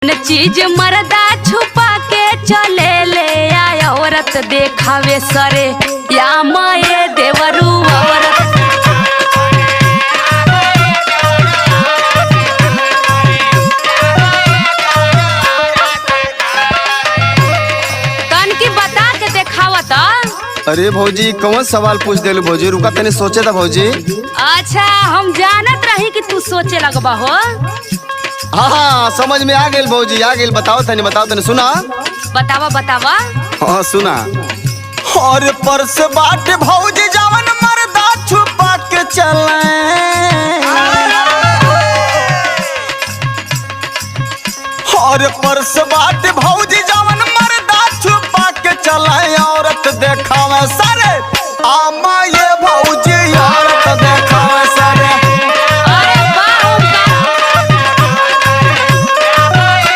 जवन चीज मर्दा छुपा के चले ले या औरत देखावे सरे या माए देवरू औरत। तन की बता के देखावत। अरे भौजी कौन सवाल पूछ देलू भौजी, रुका तने सोचे था भौजी। अच्छा हम जानत रही कि तू सोचे लगबा हो। हाँ समझ में आ गेल भौजी, आ गेल। बताओ तने सुना। बतावा बतावा। हाँ सुना। और परस बाट भौजी जवन मर्दा छुपा के चले, और परस बाट भौजी जवन मर्दा छुपा के चले औरत देखावे सर